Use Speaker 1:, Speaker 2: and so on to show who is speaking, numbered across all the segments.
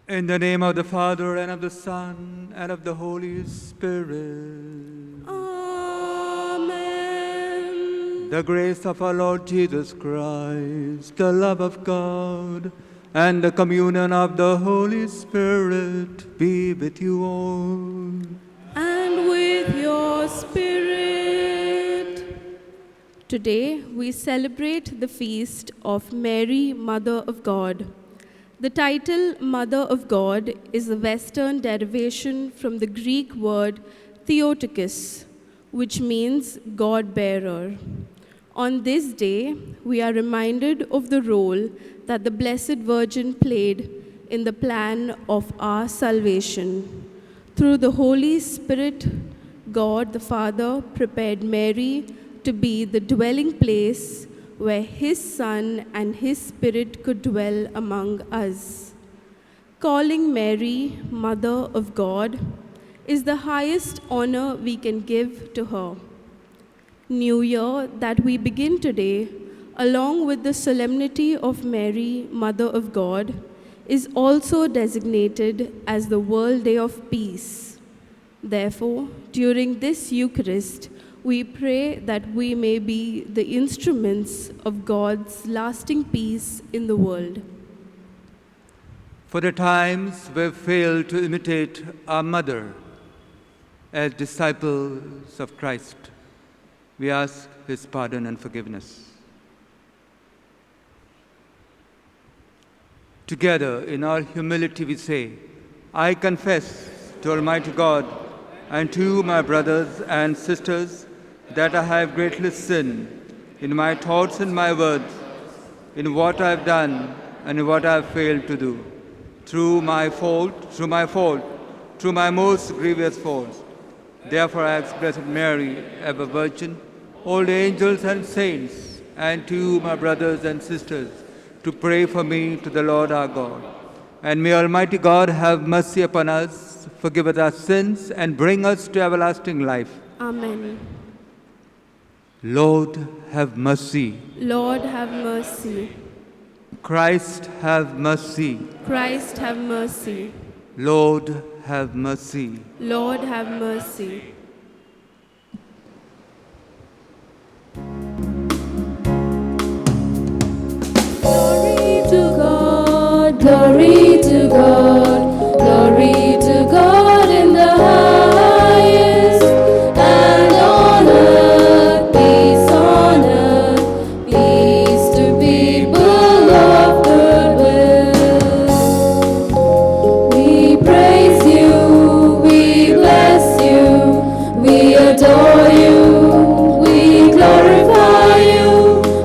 Speaker 1: In the name of the Father, and of the Son, and of the Holy Spirit.
Speaker 2: Amen.
Speaker 1: The grace of our Lord Jesus Christ, the love of God, and the communion of the Holy Spirit be with you all.
Speaker 2: And with your spirit. Today we celebrate the feast of Mary, Mother of God. The title Mother of God is a Western derivation from the Greek word Theotokos, which means God-bearer. On this day, we are reminded of the role that the Blessed Virgin played in the plan of our salvation. Through the Holy Spirit, God the Father prepared Mary to be the dwelling place where His Son and His Spirit could dwell among us. Calling Mary Mother of God is the highest honor we can give to her. New Year that we begin today, along with the solemnity of Mary, Mother of God, is also designated as the World Day of Peace. Therefore, during this Eucharist, we pray that we may be the instruments of God's lasting peace in the world.
Speaker 1: For the times we've failed to imitate our mother as disciples of Christ, we ask His pardon and forgiveness. Together, in our humility, we say, I confess to Almighty God and to my brothers and sisters that I have greatly sinned in my thoughts and my words, in what I have done and in what I have failed to do, through my most grievous faults. Therefore I ask Blessed Mary, ever Virgin, all the angels and saints, and to my brothers and sisters, to pray for me to the Lord our God. And may Almighty God have mercy upon us, forgive us our sins, and bring us to everlasting life.
Speaker 2: Amen.
Speaker 1: Lord, have mercy.
Speaker 2: Lord, have mercy.
Speaker 1: Christ, have mercy.
Speaker 2: Christ, have mercy.
Speaker 1: Lord, have mercy.
Speaker 2: Lord, have mercy. Glory to God, glory to God, glory to God in the highest, and on earth peace to people of good will. We praise you, we bless you, we adore you, we glorify you,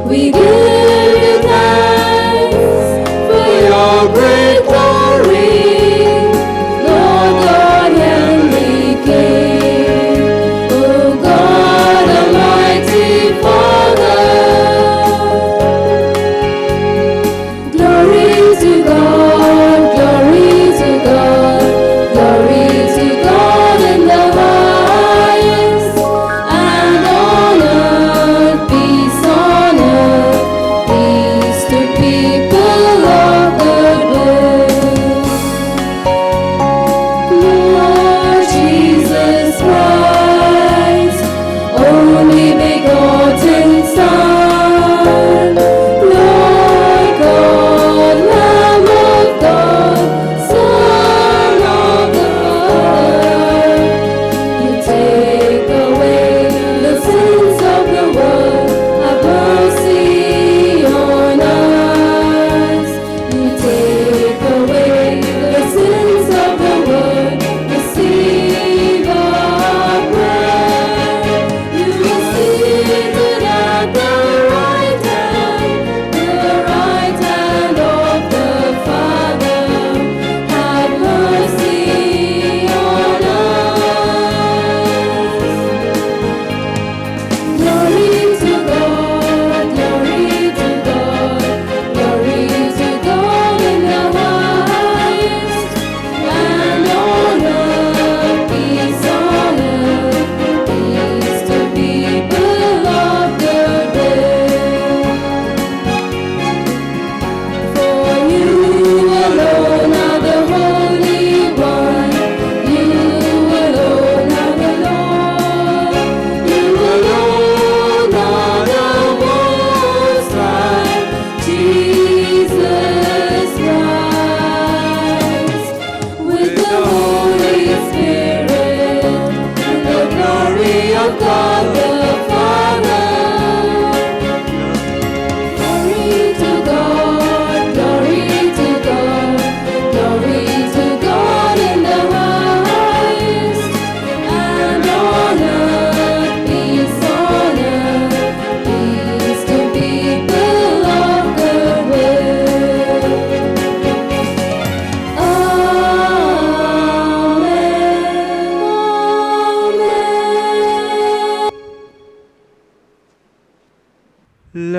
Speaker 2: we give you thanks for your great glory.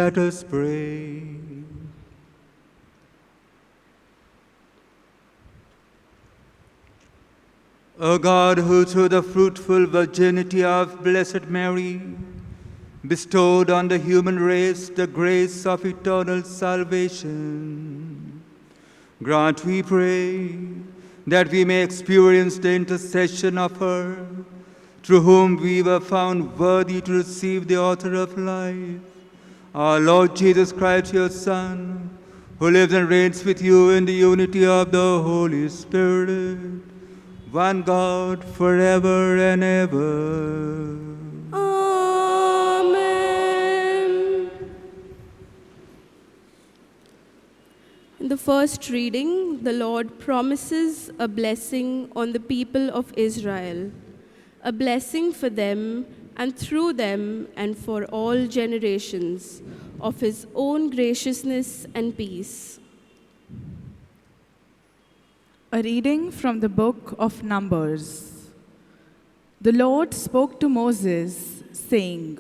Speaker 1: Let us pray. O God, who through the fruitful virginity of Blessed Mary bestowed on the human race the grace of eternal salvation, grant, we pray, that we may experience the intercession of her, through whom we were found worthy to receive the author of life, our Lord Jesus Christ, your Son, who lives and reigns with you in the unity of the Holy Spirit, one God, forever and ever.
Speaker 2: Amen. In the first reading, the Lord promises a blessing on the people of Israel, a blessing for them and through them and for all generations, of his own graciousness and peace.
Speaker 3: A reading from the book of Numbers. The Lord spoke to Moses, saying,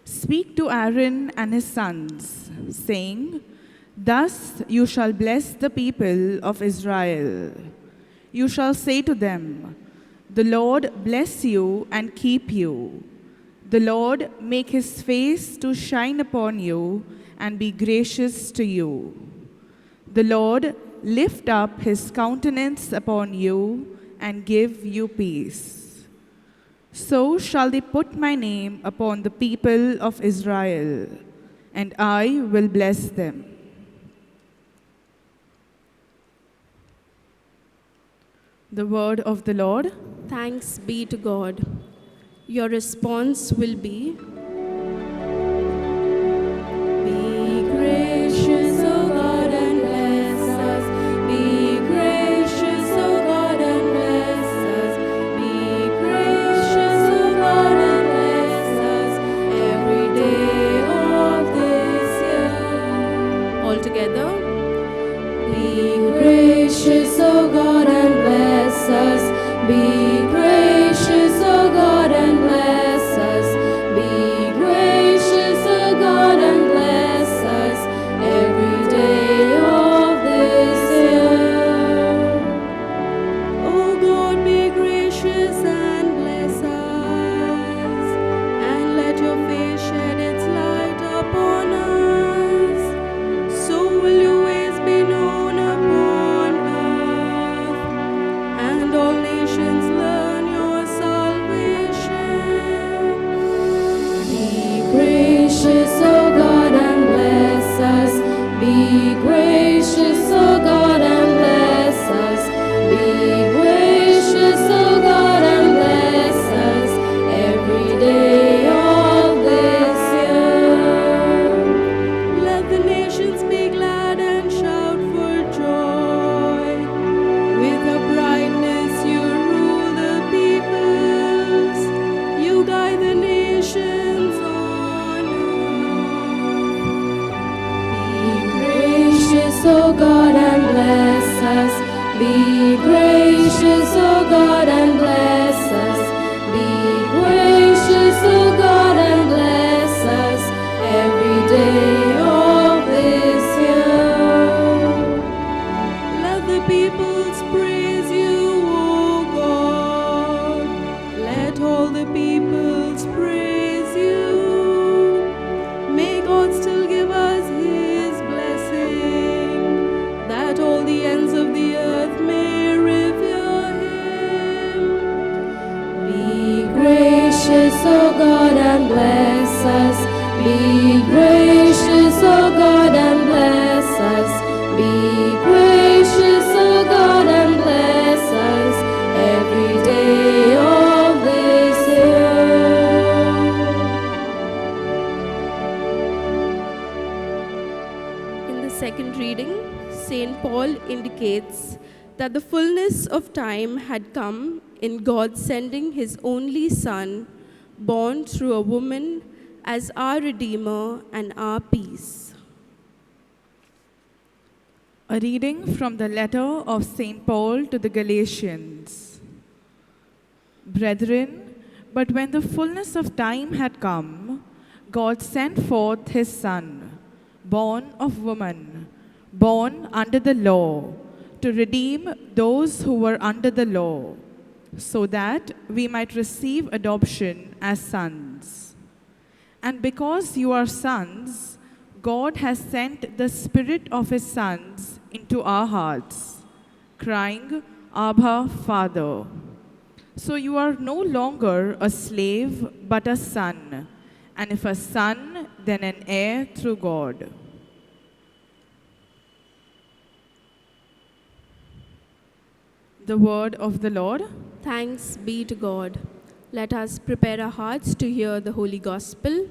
Speaker 3: "Speak to Aaron and his sons, saying, Thus you shall bless the people of Israel. You shall say to them, The Lord bless you and keep you. The Lord make his face to shine upon you and be gracious to you. The Lord lift up his countenance upon you and give you peace. So shall they put my name upon the people of Israel, and I will bless them." The word of the Lord.
Speaker 2: Thanks be to God. Your response will be, "Be gracious, O God, and bless us. Be gracious, O God, and bless us. Be gracious, O God, and bless us every day of this year." All together. Be gracious, O God, and bless us. Be gracious, O God, and bless us. Be gracious, O God, and bless us every day of this year. O God, be gracious and bless us, and let your face shed its light upon us. So will your ways be known upon earth, and all nations learn your salvation. Be gracious, O God, and bless us. Be gracious, O God, and bless us. Be gracious, O God, and bless us every day of this year. Let the nations be glad and shout for joy. With a brightness you rule the peoples. You guide the nations on earth. Be gracious, O God, and bless us. Be gracious, O God, and bless us. Be gracious, O God, and bless us every day of this year. Let the peoples praise you, O God. Let all the peoples praise you. May God still give us his blessing, that all the ends of the earth may revere him. Be gracious, O God, and bless us. Be gracious, O God, and bless us. Be gracious, O God, and bless us every day of this year. In the second reading, St. Paul indicates that the fullness of time had come in God sending his only Son, born through a woman, as our Redeemer and our peace.
Speaker 3: A reading from the letter of St. Paul to the Galatians. Brethren, but when the fullness of time had come, God sent forth his Son, born of woman, born under the law, to redeem those who were under the law, so that we might receive adoption as sons. And because you are sons, God has sent the Spirit of His sons into our hearts, crying, Abba, Father. So you are no longer a slave, but a son, and if a son, then an heir through God. The word of the Lord.
Speaker 2: Thanks be to God. Let us prepare our hearts to hear the Holy Gospel.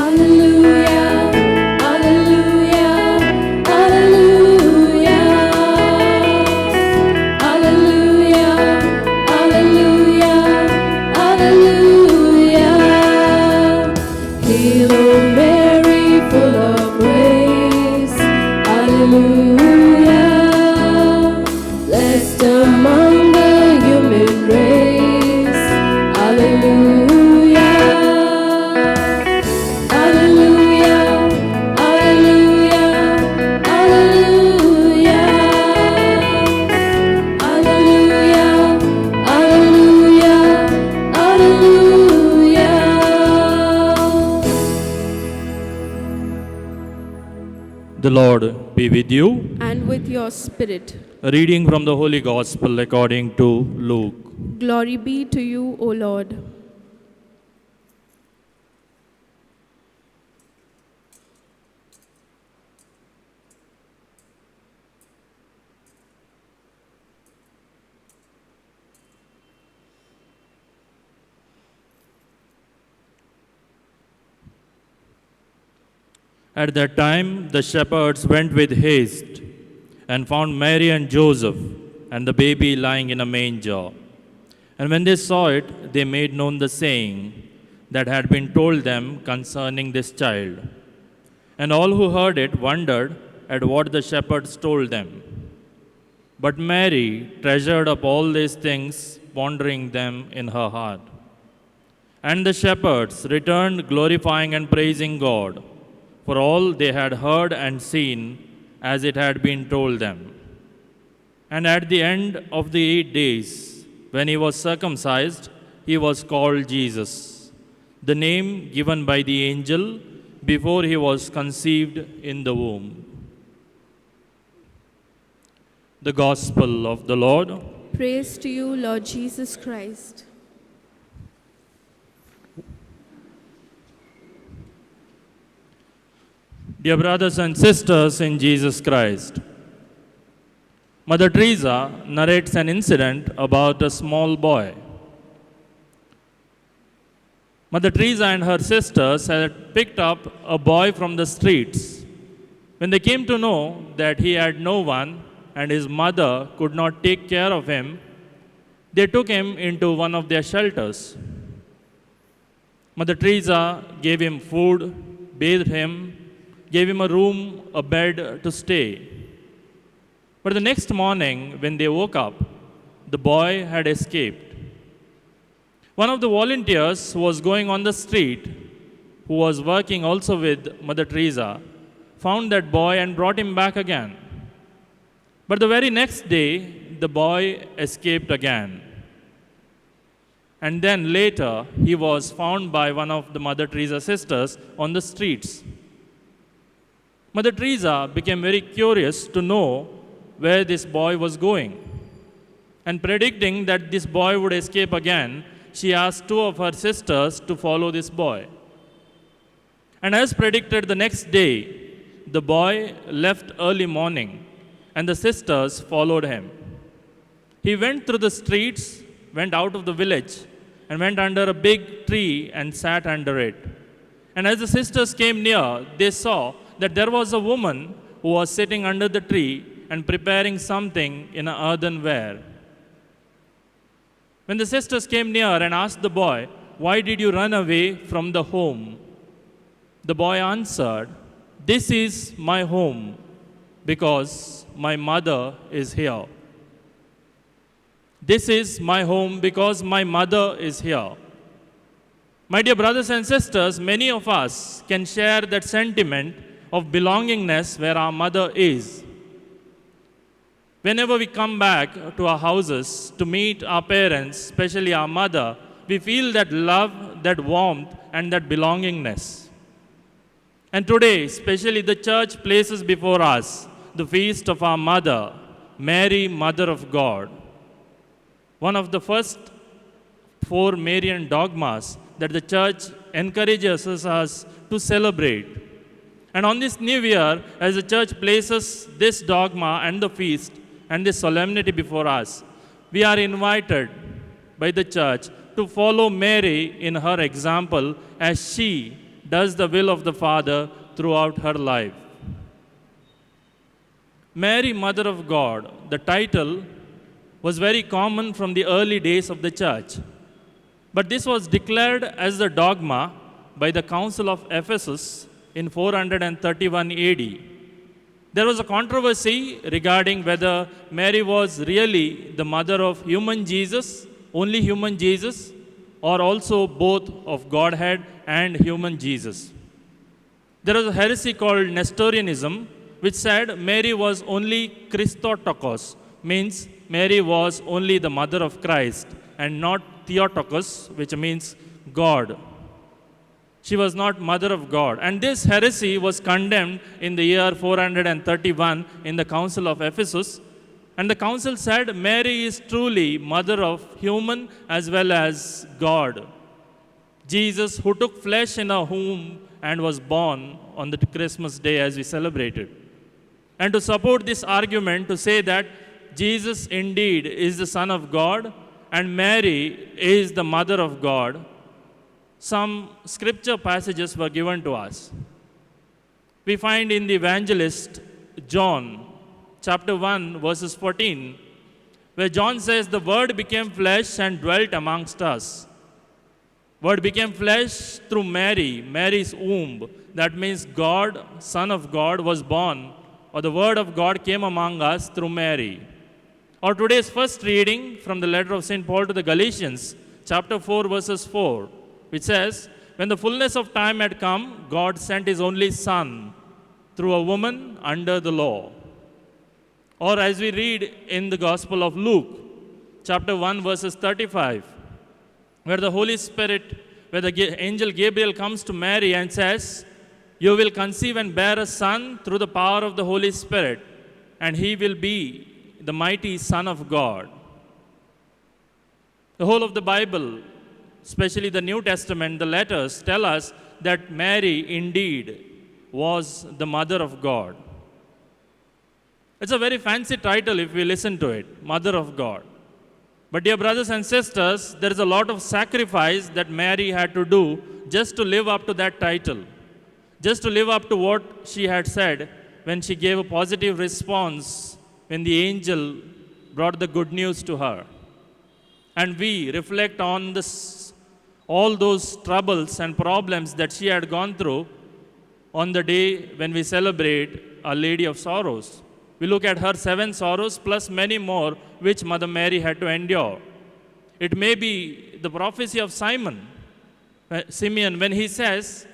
Speaker 4: Alleluia, alleluia, alleluia. Alleluia, alleluia, alleluia. Hail, O Mary, full of grace. Alleluia. Blessed among the human race. Alleluia.
Speaker 5: The Lord be with you.
Speaker 2: And with your spirit.
Speaker 5: A reading from the Holy Gospel according to Luke.
Speaker 2: Glory be to you, O Lord.
Speaker 5: At that time, the shepherds went with haste and found Mary and Joseph and the baby lying in a manger. And when they saw it, they made known the saying that had been told them concerning this child. And all who heard it wondered at what the shepherds told them. But Mary treasured up all these things, pondering them in her heart. And the shepherds returned, glorifying and praising God for all they had heard and seen as it had been told them. And at the end of the 8 days, when he was circumcised, he was called Jesus, the name given by the angel before he was conceived in the womb. The Gospel of the Lord.
Speaker 2: Praise to you, Lord Jesus Christ.
Speaker 5: Dear brothers and sisters in Jesus Christ, Mother Teresa narrates an incident about a small boy. Mother Teresa and her sisters had picked up a boy from the streets. When they came to know that he had no one and his mother could not take care of him, they took him into one of their shelters. Mother Teresa gave him food, bathed him, gave him a room, a bed to stay. But the next morning, when they woke up, the boy had escaped. One of the volunteers who was going on the street, who was working also with Mother Teresa, found that boy and brought him back again. But the very next day, the boy escaped again. And then later, he was found by one of the Mother Teresa sisters on the streets. Mother Teresa became very curious to know where this boy was going. And predicting that this boy would escape again, she asked 2 of her sisters to follow this boy. And as predicted, the next day, the boy left early morning, and the sisters followed him. He went through the streets, went out of the village, and went under a big tree and sat under it. And as the sisters came near, they saw that there was a woman who was sitting under the tree and preparing something in an earthenware. When the sisters came near and asked the boy, "Why did you run away from the home?" the boy answered, "This is my home, because my mother is here." This is my home because my mother is here. My dear brothers and sisters, many of us can share that sentiment of belongingness where our mother is. Whenever we come back to our houses to meet our parents, especially our mother, we feel that love, that warmth, and that belongingness. And today, especially the church places before us the feast of our mother, Mary, Mother of God. One of the first 4 Marian dogmas that the church encourages us to celebrate. And on this new year, as the church places this dogma and the feast and this solemnity before us, we are invited by the church to follow Mary in her example as she does the will of the Father throughout her life. Mary, Mother of God, the title was very common from the early days of the church. But this was declared as the dogma by the Council of Ephesus in 431 AD. There was a controversy regarding whether Mary was really the mother of human Jesus, only human Jesus, or also both of Godhead and human Jesus. There was a heresy called Nestorianism, which said Mary was only Christotokos, means Mary was only the mother of Christ, and not Theotokos, which means God. She was not mother of God. And this heresy was condemned in the year 431 in the Council of Ephesus. And the council said Mary is truly mother of human as well as God. Jesus, who took flesh in her womb and was born on the Christmas day as we celebrated. And to support this argument, to say that Jesus indeed is the Son of God and Mary is the Mother of God, some scripture passages were given to us. We find in the evangelist John, chapter 1, verses 14, where John says, "The Word became flesh and dwelt amongst us." Word became flesh through Mary, Mary's womb. That means God, Son of God, was born, or the Word of God came among us through Mary. Or today's first reading from the letter of St. Paul to the Galatians, chapter 4, verses 4, which says, "When the fullness of time had come, God sent His only Son through a woman under the law." Or as we read in the Gospel of Luke, chapter 1, verses 35, where the Holy Spirit, where the angel Gabriel comes to Mary and says, "You will conceive and bear a son through the power of the Holy Spirit, and he will be the mighty Son of God." The whole of the Bible, especially the New Testament, the letters, tell us that Mary indeed was the mother of God. It's a very fancy title if we listen to it, Mother of God. But dear brothers and sisters, there is a lot of sacrifice that Mary had to do just to live up to that title, just to live up to what she had said when she gave a positive response when the angel brought the good news to her. And we reflect on this, all those troubles and problems that she had gone through on the day when we celebrate Our Lady of Sorrows. We look at her 7 sorrows plus many more which Mother Mary had to endure. It may be the prophecy of Simeon, when he says,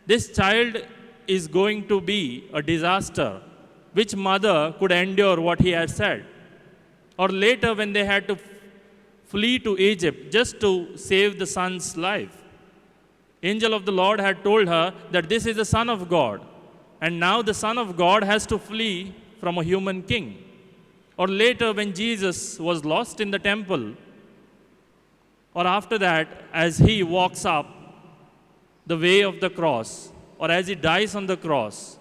Speaker 5: "This child is going to be a disaster." Which mother could endure what he had said? Or later when they had to flee to Egypt just to save the son's life. Angel of the Lord had told her that this is the Son of God. And now the Son of God has to flee from a human king. Or later when Jesus was lost in the temple, or after that as he walks up the way of the cross, or as he dies on the cross,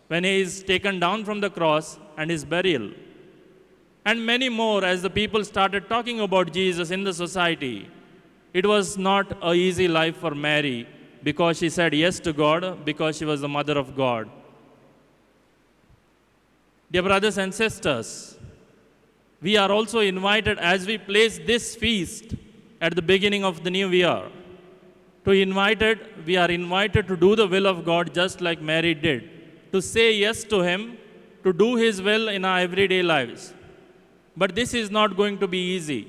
Speaker 5: when he is taken down from the cross and his burial. And many more as the people started talking about Jesus in the society. It was not an easy life for Mary because she said yes to God, because she was the mother of God. Dear brothers and sisters, we are also invited as we place this feast at the beginning of the new year. We are invited to do the will of God just like Mary did, to say yes to Him, to do His will in our everyday lives. But this is not going to be easy.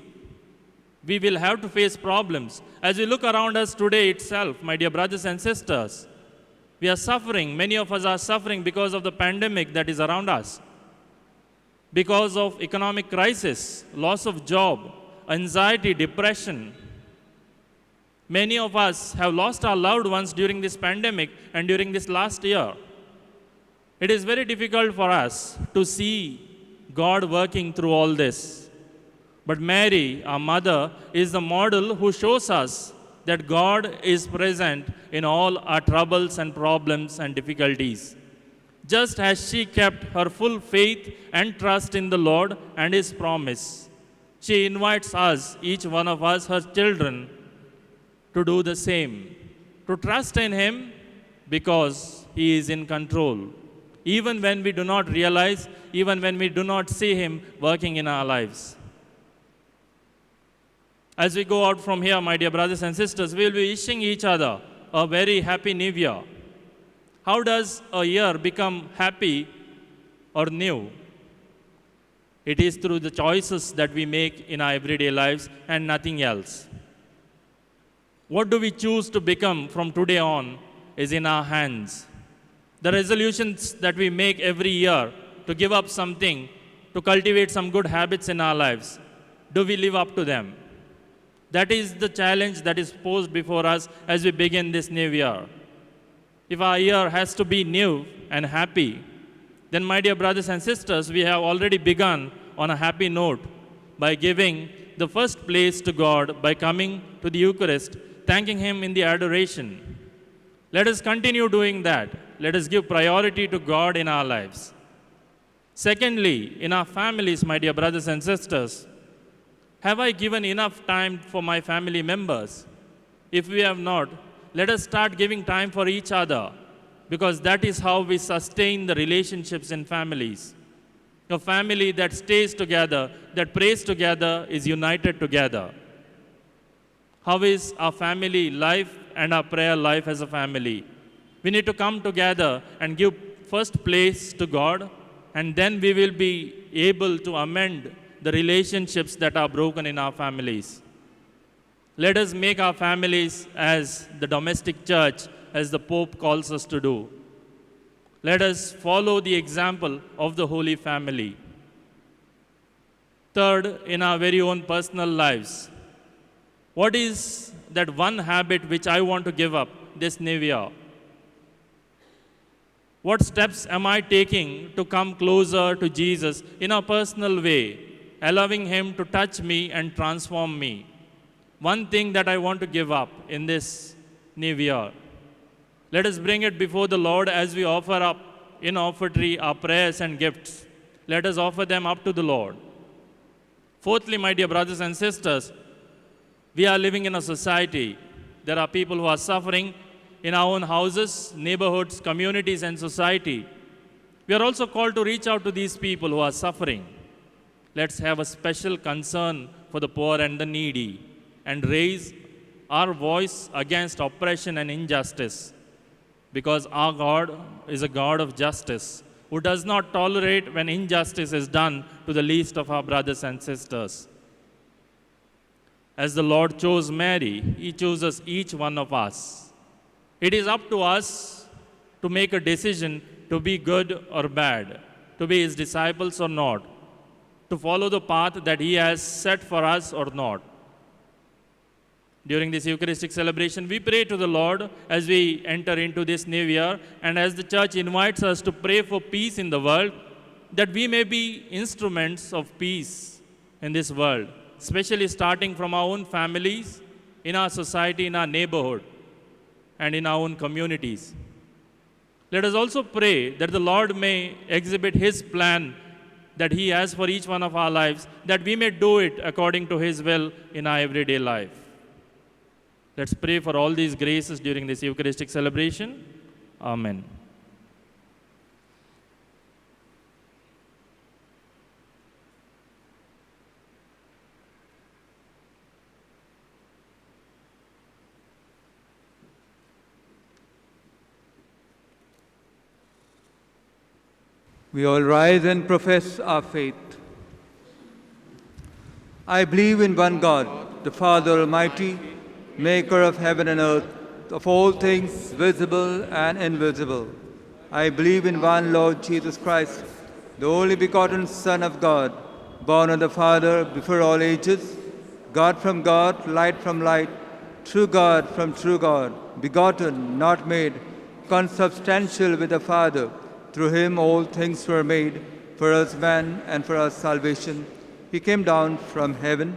Speaker 5: We will have to face problems. As we look around us today itself, my dear brothers and sisters, we are suffering. Many of us are suffering because of the pandemic that is around us, because of economic crisis, loss of job, anxiety, depression. Many of us have lost our loved ones during this pandemic and during this last year. It is very difficult for us to see God working through all this. But Mary, our mother, is the model who shows us that God is present in all our troubles and problems and difficulties. Just as she kept her full faith and trust in the Lord and His promise, she invites us, each one of us, her children, to do the same, to trust in Him because He is in control, even when we do not realize, even when we do not see Him working in our lives. As we go out from here, my dear brothers and sisters, we will be wishing each other a very happy New Year. How does a year become happy or new? It is through the choices that we make in our everyday lives and nothing else. What do we choose to become from today on is in our hands. The resolutions that we make every year to give up something, to cultivate some good habits in our lives, do we live up to them? That is the challenge that is posed before us as we begin this new year. If our year has to be new and happy, then my dear brothers and sisters, we have already begun on a happy note by giving the first place to God by coming to the Eucharist, thanking Him in the adoration. Let us continue doing that. Let us give priority to God in our lives. Secondly, in our families, my dear brothers and sisters, have I given enough time for my family members? If we have not, let us start giving time for each other, because that is how we sustain the relationships in families. A family that stays together, that prays together, is united together. How is our family life and our prayer life as a family? We need to come together and give first place to God, and then we will be able to amend the relationships that are broken in our families. Let us make our families as the domestic church, as the Pope calls us to do. Let us follow the example of the Holy Family. Third, in our very own personal lives, what is that one habit which I want to give up this new year? What steps am I taking to come closer to Jesus in a personal way, allowing Him to touch me and transform me? One thing that I want to give up in this new year. Let us bring it before the Lord as we offer up in offertory our prayers and gifts. Let us offer them up to the Lord. Fourthly, my dear brothers and sisters, we are living in a society. There are people who are suffering in our own houses, neighborhoods, communities, and society. We are also called to reach out to these people who are suffering. Let's have a special concern for the poor and the needy and raise our voice against oppression and injustice, because our God is a God of justice who does not tolerate when injustice is done to the least of our brothers and sisters. As the Lord chose Mary, He chooses each one of us. It is up to us to make a decision to be good or bad, to be His disciples or not, to follow the path that He has set for us or not. During this Eucharistic celebration, we pray to the Lord as we enter into this new year, and as the Church invites us to pray for peace in the world, that we may be instruments of peace in this world, especially starting from our own families, in our society, in our neighborhood, and in our own communities. Let us also pray that the Lord may exhibit His plan that He has for each one of our lives, that we may do it according to His will in our everyday life. Let's pray for all these graces during this Eucharistic celebration. Amen.
Speaker 1: We all rise and profess our faith. I believe in one God, the Father Almighty, maker of heaven and earth, of all things visible and invisible. I believe in one Lord Jesus Christ, the only begotten Son of God, born of the Father before all ages, God from God, light from light, true God from true God, begotten, not made, consubstantial with the Father. Through him all things were made, for us man and for our salvation. He came down from heaven,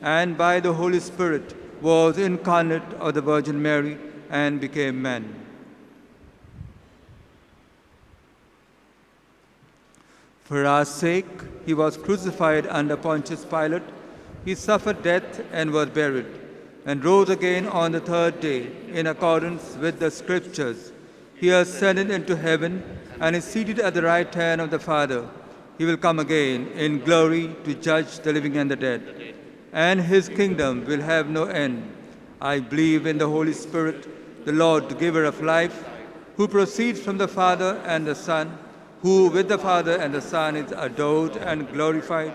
Speaker 1: and by the Holy Spirit was incarnate of the Virgin Mary and became man. For our sake, he was crucified under Pontius Pilate. He suffered death and was buried, and rose again on the third day in accordance with the Scriptures. He ascended into heaven and is seated at the right hand of the Father. He will come again in glory to judge the living and the dead, and his kingdom will have no end. I believe in the Holy Spirit, the Lord, the giver of life, who proceeds from the Father and the Son, who with the Father and the Son is adored and glorified,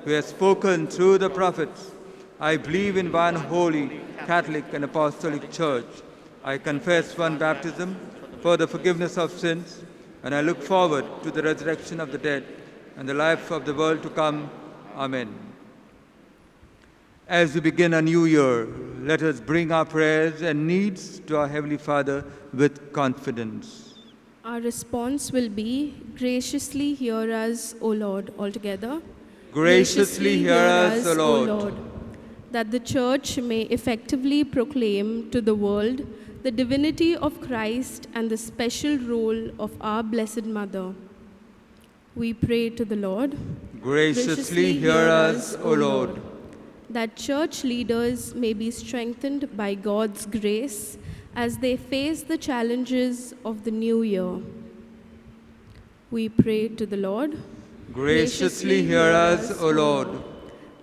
Speaker 1: who has spoken through the prophets. I believe in one holy, Catholic and Apostolic Church. I confess one baptism for the forgiveness of sins, and I look forward to the resurrection of the dead and the life of the world to come. Amen. As we begin a new year, let us bring our prayers and needs to our Heavenly Father with confidence.
Speaker 2: Our response will be, graciously hear us, O Lord, altogether.
Speaker 1: Graciously hear us, O Lord.
Speaker 2: That the Church may effectively proclaim to the world the divinity of Christ and the special role of our Blessed Mother. We pray to the Lord.
Speaker 1: Graciously hear us, O Lord.
Speaker 2: That Church leaders may be strengthened by God's grace as they face the challenges of the new year. We pray to the Lord.
Speaker 1: Graciously hear us, O Lord.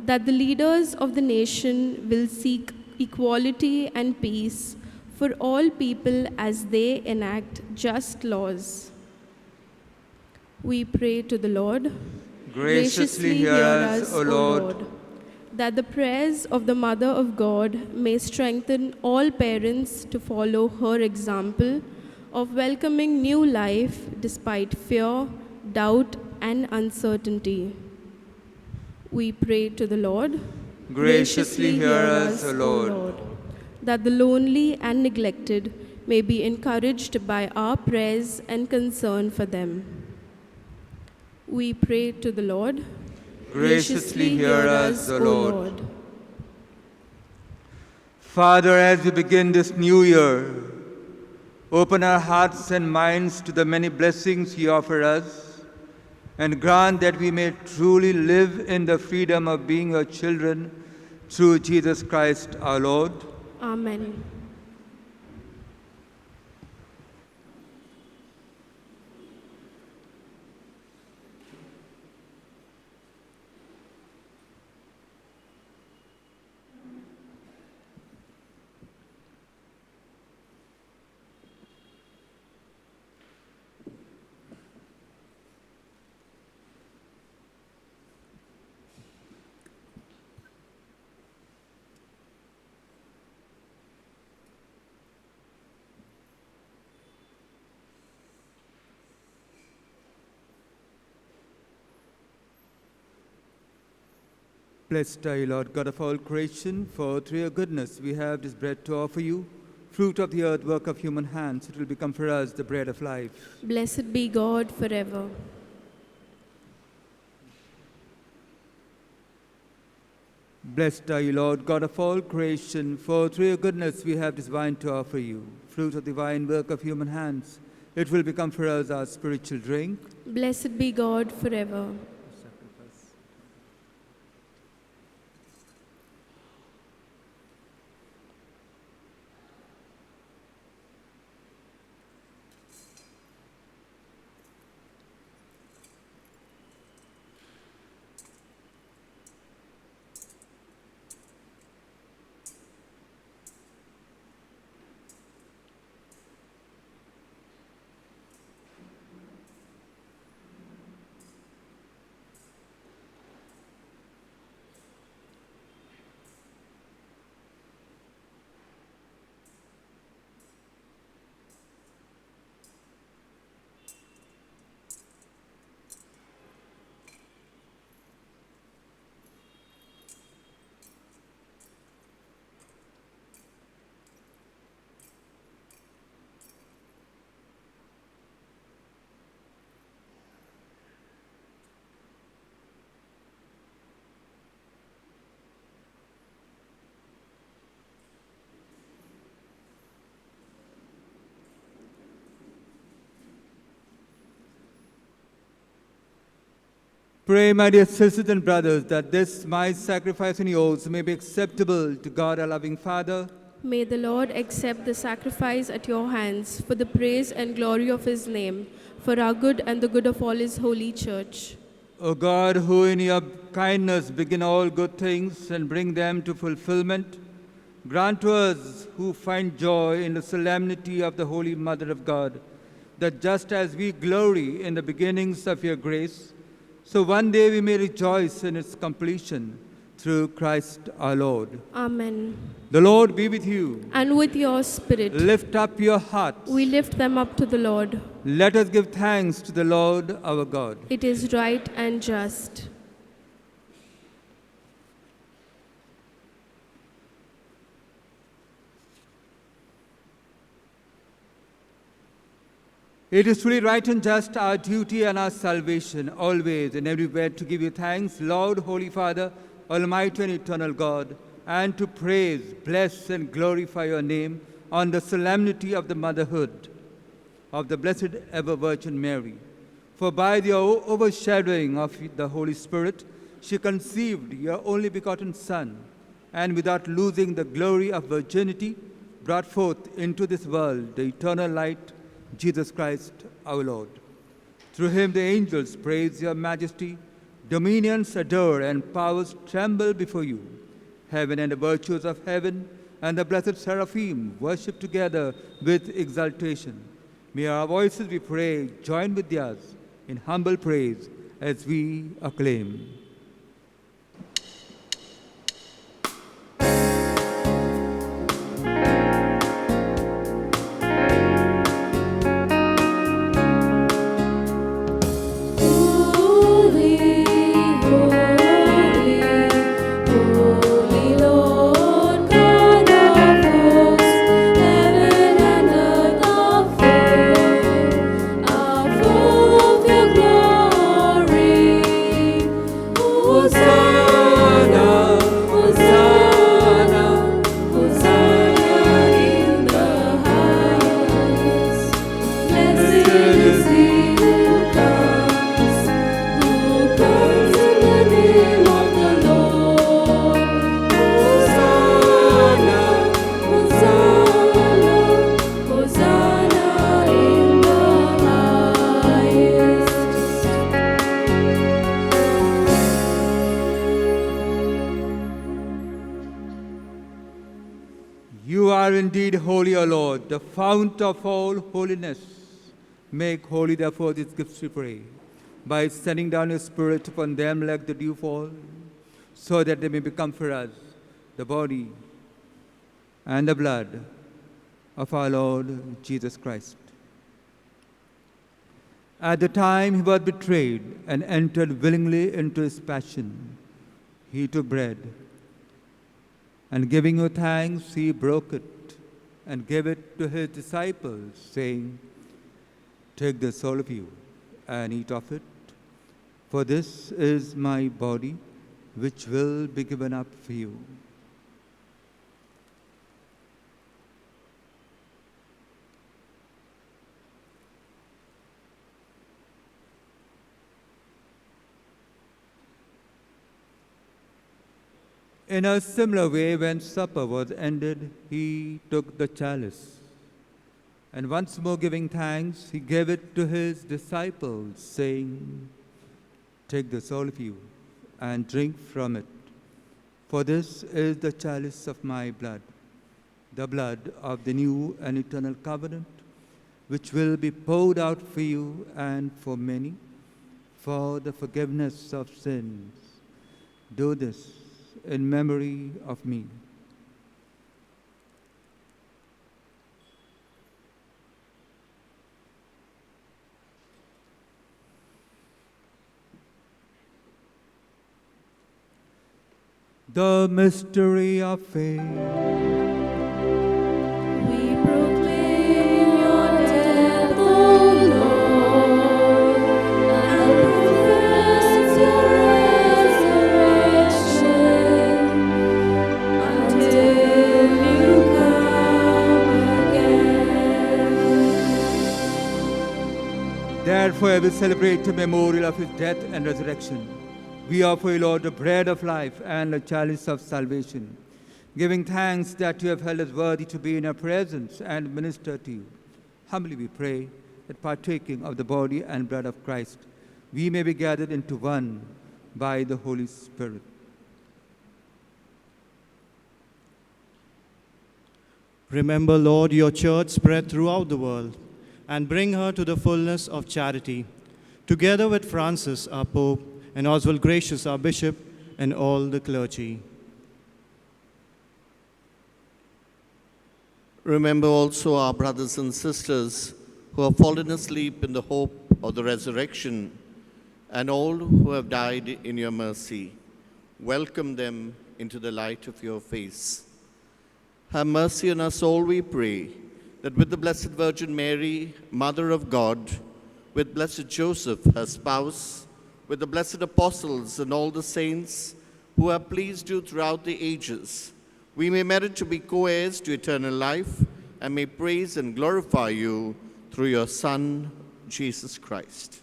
Speaker 2: That the leaders of the nation will seek equality and peace for all people as they enact just laws. We pray to the Lord.
Speaker 1: Graciously hear us, O Lord.
Speaker 2: That the prayers of the Mother of God may strengthen all parents to follow her example of welcoming new life despite fear, doubt, and uncertainty. We pray to the Lord.
Speaker 1: Graciously hear us, O Lord.
Speaker 2: That the lonely and neglected may be encouraged by our prayers and concern for them. We pray to the Lord.
Speaker 1: Graciously hear us, O Lord. Father, as we begin this new year, open our hearts and minds to the many blessings you offer us, and grant that we may truly live in the freedom of being your children through Jesus Christ our Lord.
Speaker 2: Amen.
Speaker 1: Blessed are you, Lord God of all creation, for through your goodness we have this bread to offer you, fruit of the earth, work of human hands. It will become for us the bread of life.
Speaker 2: Blessed be God forever.
Speaker 1: Blessed are you, Lord God of all creation, for through your goodness we have this wine to offer you, fruit of the divine work of human hands. It will become for us our spiritual drink.
Speaker 2: Blessed be God forever.
Speaker 1: Pray, my dear sisters and brothers, that this my sacrifice and yours may be acceptable to God our loving Father.
Speaker 2: May the Lord accept the sacrifice at your hands for the praise and glory of his name, for our good and the good of all his holy church.
Speaker 1: O God, who in your kindness begin all good things and bring them to fulfillment, grant to us who find joy in the solemnity of the Holy Mother of God, that just as we glory in the beginnings of your grace, so one day we may rejoice in its completion through Christ our Lord.
Speaker 2: Amen.
Speaker 1: The Lord be with you.
Speaker 2: And with your spirit,
Speaker 1: Lift up your hearts.
Speaker 2: we lift them up to the Lord.
Speaker 1: Let us give thanks to the Lord our God.
Speaker 2: It is right and just.
Speaker 1: It is truly right and just, our duty and our salvation, always and everywhere to give you thanks, Lord, Holy Father, Almighty and eternal God, and to praise, bless, and glorify your name on the solemnity of the motherhood of the Blessed Ever Virgin Mary. For by the overshadowing of the Holy Spirit, she conceived your only begotten Son, and without losing the glory of virginity, brought forth into this world the eternal light, Jesus Christ our Lord. Through him the angels praise your majesty, dominions adore, and powers tremble before you. Heaven and the virtues of heaven and the blessed seraphim worship together with exultation. May our voices, we pray, join with theirs in humble praise as we acclaim.
Speaker 4: Holy, holy, holy Lord God of hosts, heaven and earth are full of your glory. Hosanna, Hosanna, Hosanna in the highest. Blessed is he who comes in the name of the Lord. Hosanna, Hosanna, Hosanna in the highest.
Speaker 1: You are indeed holy, O Lord, the fount of all holiness. Make holy, therefore, these gifts, we pray, by sending down your Spirit upon them like the dewfall, so that they may become for us the body and the blood of our Lord Jesus Christ. At the time he was betrayed and entered willingly into his passion, he took bread, and giving you thanks, he broke it and gave it to his disciples, saying, "Take this, all of you, and eat of it, for this is my body, which will be given up for you." In a similar way, when supper was ended, he took the chalice, and once more giving thanks, he gave it to his disciples, saying, "Take this, all of you, and drink from it, for this is the chalice of my blood, the blood of the new and eternal covenant, which will be poured out for you and for many, for the forgiveness of sins. Do this in memory of me." The mystery of faith.
Speaker 4: We proclaim your death, O Lord, and profess your resurrection until you come again.
Speaker 1: Wherefore we celebrate the memorial of his death and resurrection. We offer you, Lord, the bread of life and the chalice of salvation, giving thanks that you have held us worthy to be in our presence and minister to you. Humbly we pray that partaking of the body and blood of Christ, we may be gathered into one by the Holy Spirit.
Speaker 6: Remember, Lord, your church spread throughout the world, and bring her to the fullness of charity, together with Francis, our Pope, and Oswald Gracious, our Bishop, and all the clergy.
Speaker 7: Remember also our brothers and sisters who have fallen asleep in the hope of the resurrection, and all who have died in your mercy. Welcome them into the light of your face. Have mercy on us all, we pray, that with the Blessed Virgin Mary, Mother of God, with Blessed Joseph, her spouse, with the blessed apostles and all the saints who have pleased you throughout the ages, we may merit to be co-heirs to eternal life and may praise and glorify you through your Son, Jesus Christ.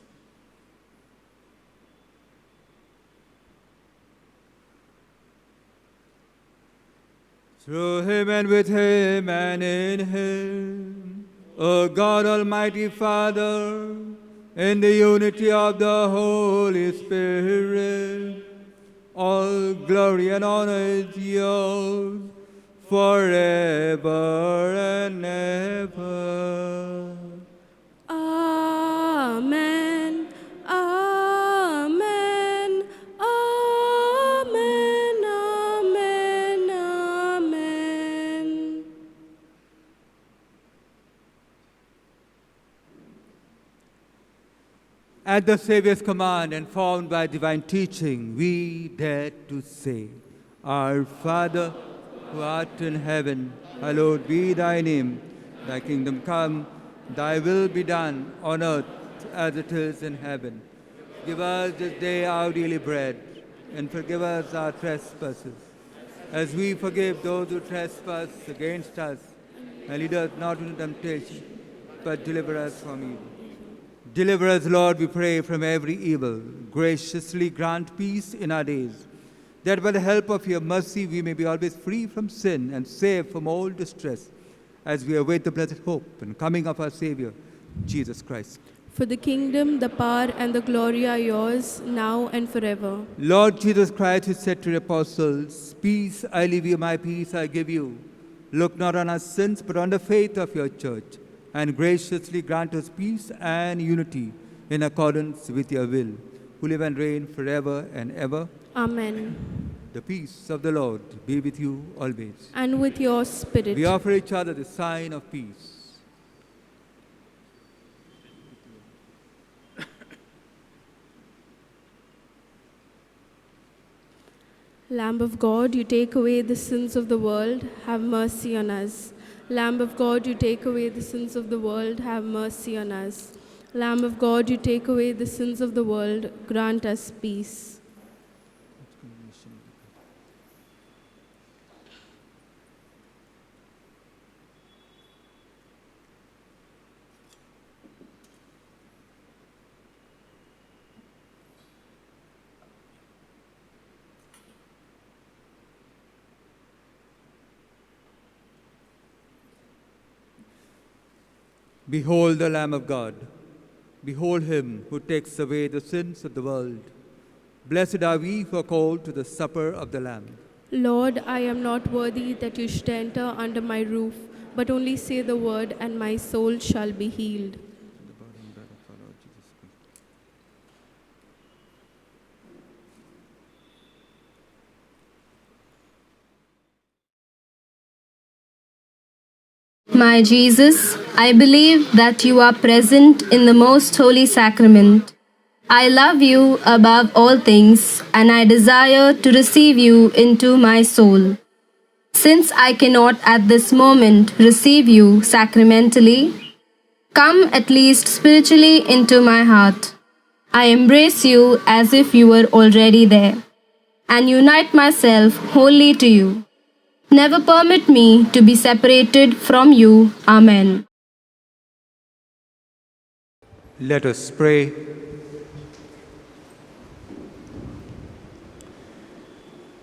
Speaker 1: Through him and with him and in him, O God Almighty Father, in the unity of the Holy Spirit, all glory and honor is yours forever and ever.
Speaker 2: Amen. Amen. Amen. Amen. Amen.
Speaker 1: At the Savior's command and formed by divine teaching, we dare to say, Our Father, who art in heaven, hallowed be thy name. Thy kingdom come, thy will be done on earth as it is in heaven. Give us this day our daily bread, and forgive us our trespasses, as we forgive those who trespass against us. And lead us not into temptation, but deliver us from evil. Deliver us, Lord, we pray, from every evil. Graciously grant peace in our days, that by the help of your mercy we may be always free from sin and safe from all distress, as we await the blessed hope and coming of our Savior, Jesus Christ.
Speaker 2: For the kingdom, the power, and the glory are yours, now and forever.
Speaker 1: Lord Jesus Christ, who said to the apostles, Peace I leave you, my peace I give you. Look not on our sins, but on the faith of your church, and graciously grant us peace and unity in accordance with your will, who live and reign forever and ever.
Speaker 2: Amen.
Speaker 1: The peace of the Lord be with you always.
Speaker 2: And with your spirit.
Speaker 1: We offer each other the sign of peace.
Speaker 2: Lamb of God, you take away the sins of the world, have mercy on us. Lamb of God, you take away the sins of the world, have mercy on us. Lamb of God, you take away the sins of the world, grant us peace.
Speaker 1: Behold the Lamb of God. Behold him who takes away the sins of the world. Blessed are we who are called to the supper of the Lamb.
Speaker 2: Lord, I am not worthy that you should enter under my roof, but only say the word, and my soul shall be healed.
Speaker 4: My Jesus, I believe that you are present in the most holy sacrament. I love you above all things, and I desire to receive you into my soul. Since I cannot at this moment receive you sacramentally, come at least spiritually into my heart. I embrace you as if you were already there, and unite myself wholly to you. Never permit me to be separated from you. Amen.
Speaker 1: Let us pray.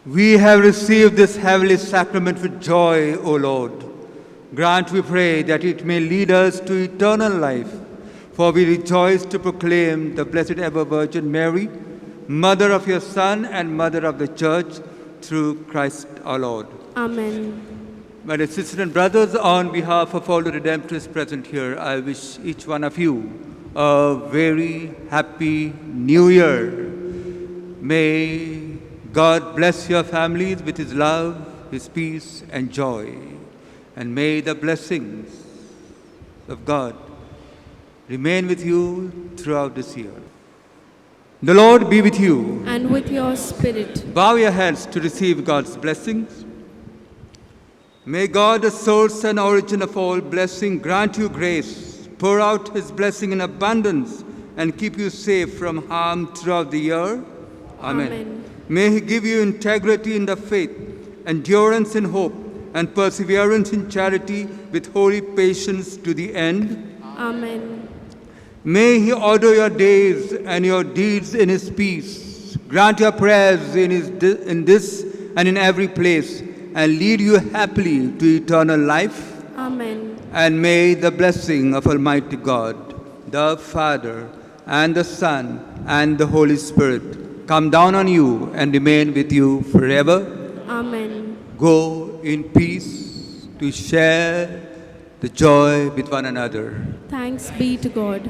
Speaker 1: We have received this heavenly sacrament with joy, O Lord. Grant, we pray, that it may lead us to eternal life, for we rejoice to proclaim the Blessed Ever Virgin Mary, Mother of your Son and Mother of the Church, through Christ our Lord.
Speaker 2: Amen.
Speaker 1: My dear sisters and brothers, on behalf of all the Redemptorists present here, I wish each one of you a very happy New Year. May God bless your families with His love, His peace, and joy. And may the blessings of God remain with you throughout this year. The Lord be with you.
Speaker 2: And with your spirit.
Speaker 1: Bow your heads to receive God's blessings. May God, the source and origin of all blessing, grant you grace, pour out His blessing in abundance, and keep you safe from harm throughout the year. Amen.
Speaker 2: Amen.
Speaker 1: May He give you integrity in the faith, endurance in hope, and perseverance in charity with holy patience to the end.
Speaker 2: Amen.
Speaker 1: May He order your days and your deeds in His peace. Grant your prayers in this and in every place, and lead you happily to eternal life.
Speaker 2: Amen.
Speaker 1: And may the blessing of Almighty God, the Father, and the Son, and the Holy Spirit come down on you and remain with you forever.
Speaker 2: Amen.
Speaker 1: Go in peace to share the joy with one another.
Speaker 2: Thanks be to God.